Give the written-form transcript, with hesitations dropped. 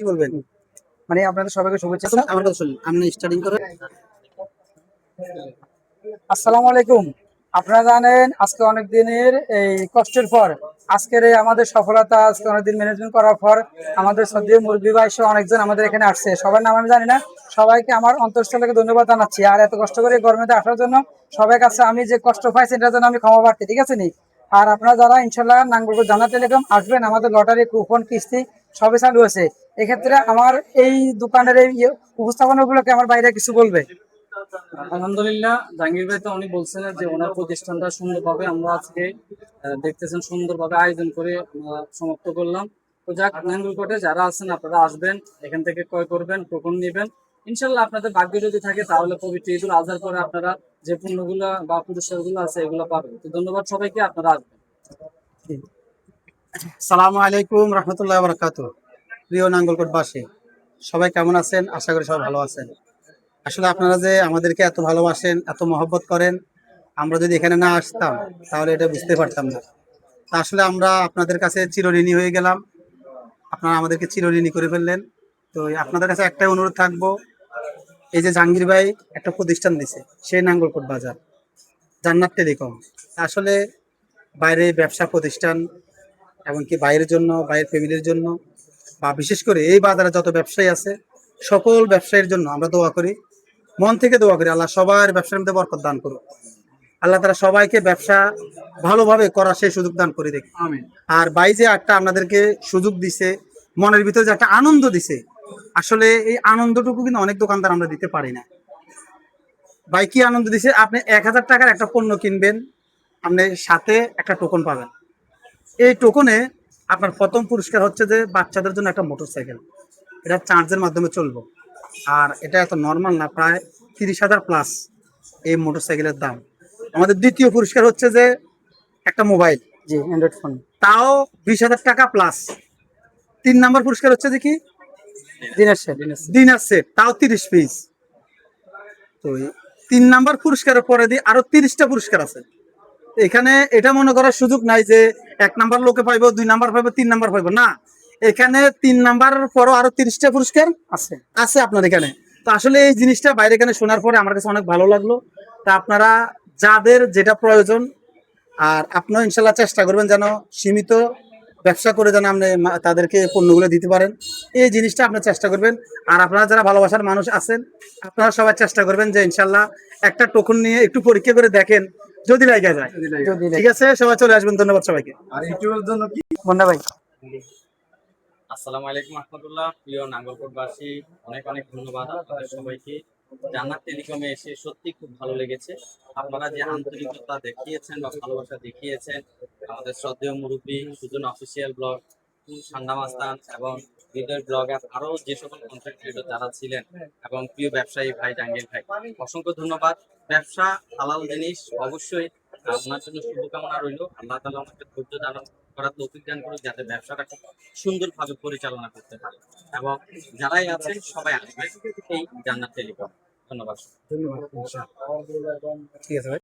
কি বলবেন? মানে আপনাদের সবাইকে শুভেচ্ছা। আমার কথা শুনুন, আপনি স্টার্টিং করেন। আসসালামু আলাইকুম। আপনারা জানেন আজকে অনেক দিনের এই কষ্টের পর আজকের এই আমাদের সফলতা, আজকে অনেকদিন ম্যানেজমেন্ট করার পর আমাদের সদ্য মুরব্বী ভাই সহ অনেকজন আমাদের এখানে আসছে। সবার নাম আমি জানি না, সবাইকে আমার অন্তঃস্থল থেকে ধন্যবাদ জানাচ্ছি। আর এত কষ্ট করে গরমেতে আসার জন্য সবাই কাছে আমি যে কষ্ট পাইছি এটার জন্য আমি ক্ষমা প্রার্থী, ঠিক আছে নি? আর আপনারা যারা ইনশাল্লাহ নাঙ্গলকোট জান্নাত টেলিকম আসবেন, আমাদের লটারি কুপন কিস্তি সবই চালু আছে। এক্ষেত্রে আমার এই দোকানের এই উপস্থাপনা উপলক্ষে আমার বাইরে কিছু বলবে। আলহামদুলিল্লাহ, জাহাঙ্গীর ভাই তো উনি বলছেন যে ওনার প্রতিষ্ঠানটা সুন্দরভাবে আমরা আজকে দেখতেছেন সুন্দরভাবে আয়োজন করে সমাপ্ত করলাম। তো যাক, নাঙ্গলকোটে যারা আছেন আপনারা আসবেন, এখান থেকে ক্রয় করবেন, টোকন নেবেন। ইনশাল্লাহ আপনাদের ভাগ্য যদি থাকে তাহলে পবিত্র ঈদুল আজহার পরে আপনারা যে পণ্যগুলো বা পুরস্কারগুলো আছে এগুলো পাবেন। তো ধন্যবাদ সবাইকে, আপনারা আসবেন। সালামু আলাইকুম রহমতুল্লাহ বারাকাতুহু। প্রিয় নাঙ্গলকোটবাসী, সবাই কেমন আছেন? আশা করি সবাই ভালো আছেন। আসলে আপনারা যে আমাদেরকে এত ভালোবাসেন, এত মহব্বত করেন, আমরা যদি এখানে না আসতাম তাহলে এটা বুঝতে পারতাম না। তা আসলে আমরা আপনাদের কাছে চিরঋণী হয়ে গেলাম, আপনারা আমাদেরকে চিরঋণী করে ফেললেন। তো আপনাদের কাছে একটাই অনুরোধ থাকবো, এই যে জাহাঙ্গীর ভাই একটা প্রতিষ্ঠান দিছে, সেই নাঙ্গলকোট বাজার জান্নাত টেলিকম, আসলে বাইরে ব্যবসা প্রতিষ্ঠান এমনকি বাইরের জন্য, বাইরের ফ্যামিলির জন্য, বা বিশেষ করে এই বাজারে যত ব্যবসায়ী আছে সকল ব্যবসায়ীর জন্য আমরা দোয়া করি, মন থেকে দোয়া করি আল্লাহ সবার ব্যবসার মধ্যে বরকত দান করুক। আল্লাহ তারা সবাইকে ব্যবসা ভালোভাবে করার সেই সুযোগ দান করে দেখি। আমিন। আর ভাই যে একটা আপনাদেরকে সুযোগ দিছে, মনের ভিতরে যে একটা আনন্দ দিছে, আসলে এই আনন্দটুকু কিন্তু অনেক দোকানদার আমরা দিতে পারি না। ভাই কি আনন্দ দিছে, আপনি 1000 টাকার একটা পণ্য কিনবেন, আপনি সাথে একটা টোকন পাবেন। এই টোকনে আপনার প্রথম পুরস্কার হচ্ছে যে বাচ্চাদের জন্য একটা মোটরসাইকেল, এটা চার্জের মাধ্যমে চলবো। আর এটা এত নর্মাল না, প্রায় 30,000 প্লাস এই মোটরসাইকেলের দাম। আমাদের দ্বিতীয় পুরস্কার হচ্ছে যে একটা মোবাইল, জি, অ্যান্ড্রয়েড ফোন। তাও 20,000 টাকা প্লাস। 3 নাম্বার পুরস্কার হচ্ছে যে কি দিনের শেষ। ডিনার সেট, তাও 30 পিস। তো 3 নাম্বার পুরস্কারের পরে দিয়ে আরো 30টা পুরস্কার আছে। এখানে এটা মনে করার সুযোগ নাই যে 1 নাম্বার লোকে পাইবো, 2 নাম্বার পাইবো, 3 নাম্বার পাইবো না। এখানে 3 নাম্বারের পরও আরো 30টা পুরস্কার আছে। আছে আপনার এখানে। তো আসলে এই জিনিসটা বাইরে এখানে শোনার পরে আমার কাছে অনেক ভালো লাগলো। তা আপনারা যাদের যেটা প্রয়োজন, আর আপনারা ইনশাল্লাহ চেষ্টা করবেন যেন সীমিত ব্যবসা করে যেন আপনি তাদেরকে পণ্যগুলো দিতে পারেন, এই জিনিসটা আপনার চেষ্টা করবেন। আর আপনারা যারা ভালোবাসার মানুষ আছেন, আপনারা সবাই চেষ্টা করবেন যে ইনশাল্লাহ একটা টোকন নিয়ে একটু পরীক্ষা করে দেখেন, যদি লাগা যায়। ঠিক আছে, সবাই চলে আসবেন। ধন্যবাদ সবাইকে। আর ইউটিউবের জন্য কি মুন্না ভাই। আসসালামু আলাইকুম রহমতুল্লাহ। প্রিয় নাঙ্গলকোটবাসী, অনেক অনেক ধন্যবাদ আপনাদের সবাইকে। জান্নাত টেলিকমে এসে সত্যি খুব ভালো লেগেছে। আপনারা যে আন্তরিকতা দেখিয়েছেন বা ভালোবাসা দেখিয়েছেন, আমাদের শ্রদ্ধেয় মুরব্বী সুজন অফিসিয়াল ব্লগ, সান্না মাস্তান এবং হৃদয় ব্লগার, আরো যে সকল কন্টেন্ট ক্রিয়েটর যারা ছিলেন, এবং প্রিয় ব্যবসায়ী ভাই জাহাঙ্গীর ভাই, অসংখ্য ধন্যবাদ। ব্যবসা হালাল জিনিস, অবশ্যই আপনার জন্য শুভকামনা রইল। আল্লাহ তাআলা আমাকে ধৈর্য দান করার তৌফিক দান করুন, যাতে ব্যবসাটা খুব সুন্দরভাবে পরিচালনা করতে পারে। এবং যারাই আছেন সবাই আসবেন এই জান্নাত টেলিকম। ধন্যবাদ। ঠিক আছে ভাই।